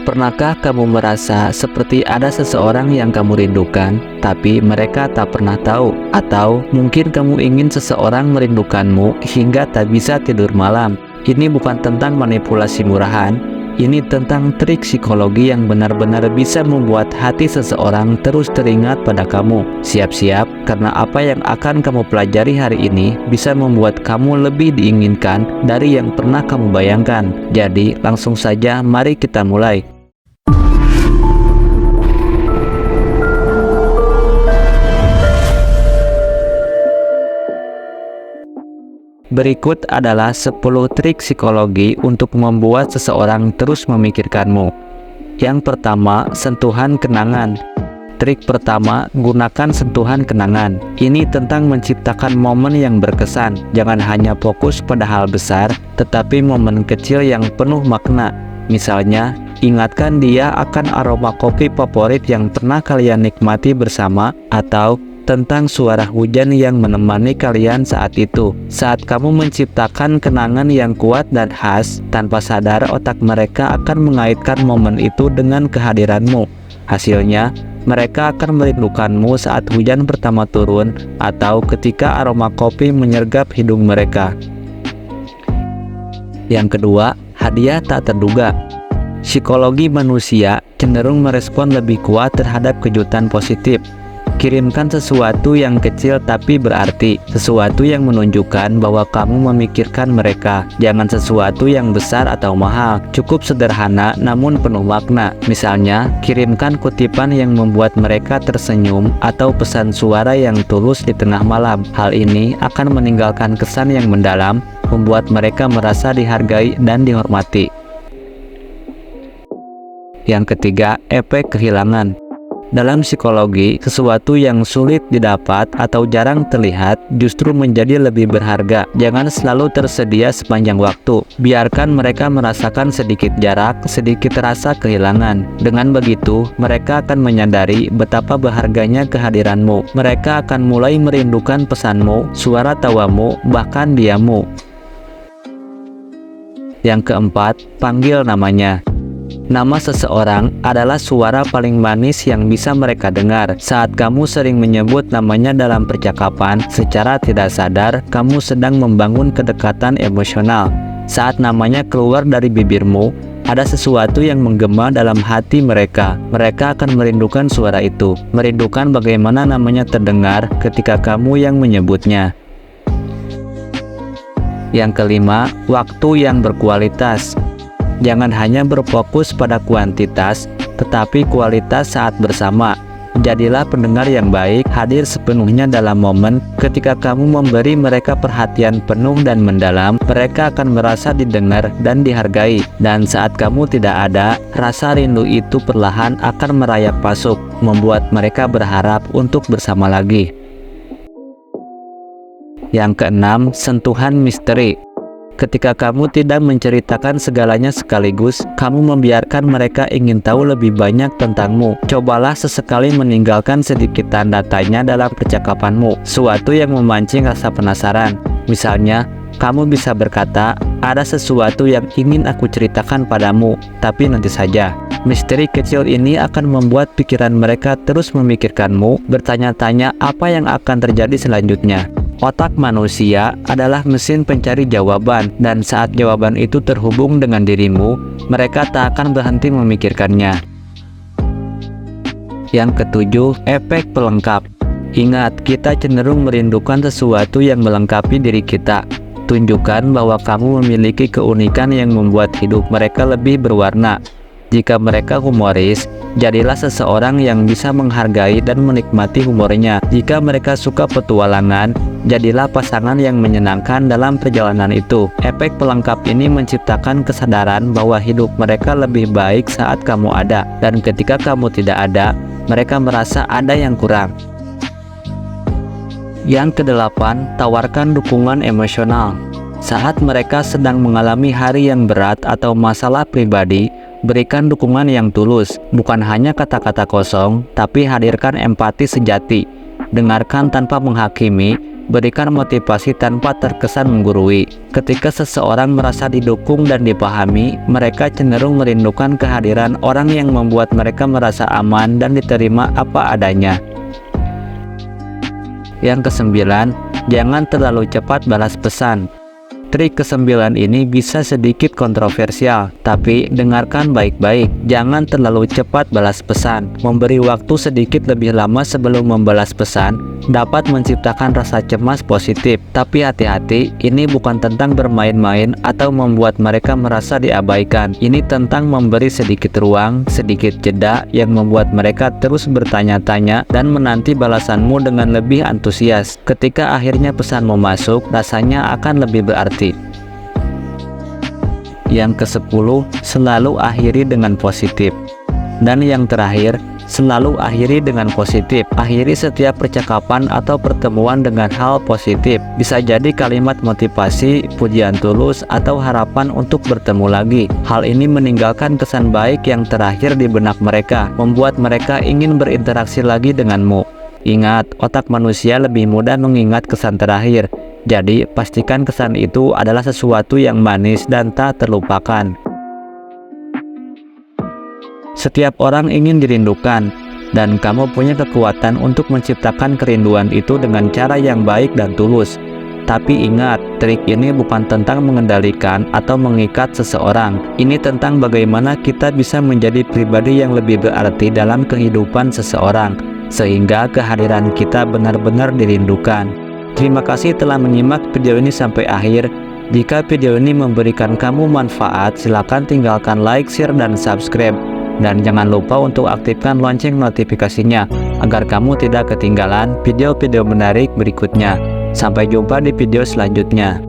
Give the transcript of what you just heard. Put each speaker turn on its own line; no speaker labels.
Pernahkah kamu merasa seperti ada seseorang yang kamu rindukan, tapi mereka tak pernah tahu? Atau mungkin kamu ingin seseorang merindukanmu hingga tak bisa tidur malam? Ini bukan tentang manipulasi murahan, ini tentang trik psikologi yang benar-benar bisa membuat hati seseorang terus teringat pada kamu. Siap-siap, karena apa yang akan kamu pelajari hari ini bisa membuat kamu lebih diinginkan dari yang pernah kamu bayangkan. Jadi, langsung saja mari kita mulai. Berikut adalah 10 trik psikologi untuk membuat seseorang terus memikirkanmu. Yang pertama, sentuhan kenangan. Trik pertama, gunakan sentuhan kenangan. Ini tentang menciptakan momen yang berkesan. Jangan hanya fokus pada hal besar, tetapi momen kecil yang penuh makna. Misalnya, ingatkan dia akan aroma kopi favorit yang pernah kalian nikmati bersama, atau tentang suara hujan yang menemani kalian saat itu. Saat kamu menciptakan kenangan yang kuat dan khas, tanpa sadar otak mereka akan mengaitkan momen itu dengan kehadiranmu. Hasilnya, mereka akan merindukanmu saat hujan pertama turun atau ketika aroma kopi menyergap hidung mereka. Yang kedua, hadiah tak terduga. Psikologi manusia cenderung merespon lebih kuat terhadap kejutan positif. Kirimkan sesuatu yang kecil tapi berarti, sesuatu yang menunjukkan bahwa kamu memikirkan mereka. Jangan sesuatu yang besar atau mahal, cukup sederhana namun penuh makna. Misalnya, kirimkan kutipan yang membuat mereka tersenyum atau pesan suara yang tulus di tengah malam. Hal ini akan meninggalkan kesan yang mendalam, membuat mereka merasa dihargai dan dihormati. Yang ketiga, efek kehilangan. Dalam psikologi, sesuatu yang sulit didapat atau jarang terlihat justru menjadi lebih berharga. Jangan selalu tersedia sepanjang waktu. Biarkan mereka merasakan sedikit jarak, sedikit rasa kehilangan. Dengan begitu, mereka akan menyadari betapa berharganya kehadiranmu. Mereka akan mulai merindukan pesanmu, suara tawamu, bahkan diamu. Yang keempat, panggil namanya. Nama seseorang adalah suara paling manis yang bisa mereka dengar. Saat kamu sering menyebut namanya dalam percakapan, secara tidak sadar, kamu sedang membangun kedekatan emosional. Saat namanya keluar dari bibirmu, ada sesuatu yang menggema dalam hati mereka. Mereka akan merindukan suara itu, merindukan bagaimana namanya terdengar ketika kamu yang menyebutnya. Yang kelima, waktu yang berkualitas. Jangan hanya berfokus pada kuantitas, tetapi kualitas saat bersama. Jadilah pendengar yang baik, hadir sepenuhnya dalam momen. Ketika kamu memberi mereka perhatian penuh dan mendalam, mereka akan merasa didengar dan dihargai. Dan saat kamu tidak ada, rasa rindu itu perlahan akan merayap masuk, membuat mereka berharap untuk bersama lagi. Yang keenam, sentuhan misteri. Ketika kamu tidak menceritakan segalanya sekaligus, kamu membiarkan mereka ingin tahu lebih banyak tentangmu. Cobalah sesekali meninggalkan sedikit tanda tanya dalam percakapanmu, sesuatu yang memancing rasa penasaran. Misalnya, kamu bisa berkata, ada sesuatu yang ingin aku ceritakan padamu, tapi nanti saja. Misteri kecil ini akan membuat pikiran mereka terus memikirkanmu, bertanya-tanya apa yang akan terjadi selanjutnya. Otak manusia adalah mesin pencari jawaban, dan saat jawaban itu terhubung dengan dirimu, mereka tak akan berhenti memikirkannya. Yang ketujuh, efek pelengkap. Ingat, kita cenderung merindukan sesuatu yang melengkapi diri kita. Tunjukkan bahwa kamu memiliki keunikan yang membuat hidup mereka lebih berwarna. Jika mereka humoris, jadilah seseorang yang bisa menghargai dan menikmati humornya. Jika mereka suka petualangan, jadilah pasangan yang menyenangkan dalam perjalanan itu. Efek pelengkap ini menciptakan kesadaran bahwa hidup mereka lebih baik saat kamu ada, dan ketika kamu tidak ada, mereka merasa ada yang kurang. Yang kedelapan, tawarkan dukungan emosional. Saat mereka sedang mengalami hari yang berat atau masalah pribadi, berikan dukungan yang tulus, bukan hanya kata-kata kosong, tapi hadirkan empati sejati. Dengarkan tanpa menghakimi, Berikan motivasi tanpa terkesan menggurui. Ketika seseorang merasa didukung dan dipahami, mereka cenderung merindukan kehadiran orang yang membuat mereka merasa aman dan diterima apa adanya. Yang kesembilan, jangan terlalu cepat balas pesan. Trik kesembilan ini bisa sedikit kontroversial, tapi dengarkan baik-baik. Jangan terlalu cepat balas pesan. Memberi waktu sedikit lebih lama sebelum membalas pesan dapat menciptakan rasa cemas positif. Tapi hati-hati, ini bukan tentang bermain-main atau membuat mereka merasa diabaikan. Ini tentang memberi sedikit ruang, sedikit jeda yang membuat mereka terus bertanya-tanya dan menanti balasanmu dengan lebih antusias. Ketika akhirnya pesanmu masuk, rasanya akan lebih berarti. Yang ke-10, selalu akhiri dengan positif. Dan yang terakhir, selalu akhiri dengan positif. Akhiri setiap percakapan atau pertemuan dengan hal positif. Bisa jadi kalimat motivasi, pujian tulus, atau harapan untuk bertemu lagi. Hal ini meninggalkan kesan baik yang terakhir di benak mereka, membuat mereka ingin berinteraksi lagi denganmu. Ingat, otak manusia lebih mudah mengingat kesan terakhir. Jadi, pastikan kesan itu adalah sesuatu yang manis dan tak terlupakan. Setiap orang ingin dirindukan, dan kamu punya kekuatan untuk menciptakan kerinduan itu dengan cara yang baik dan tulus. Tapi ingat, trik ini bukan tentang mengendalikan atau mengikat seseorang. Ini tentang bagaimana kita bisa menjadi pribadi yang lebih berarti dalam kehidupan seseorang, sehingga kehadiran kita benar-benar dirindukan. Terima kasih telah menyimak video ini sampai akhir. Jika video ini memberikan kamu manfaat, silakan tinggalkan like, share, dan subscribe. Dan jangan lupa untuk aktifkan lonceng notifikasinya, agar kamu tidak ketinggalan video-video menarik berikutnya. Sampai jumpa di video selanjutnya.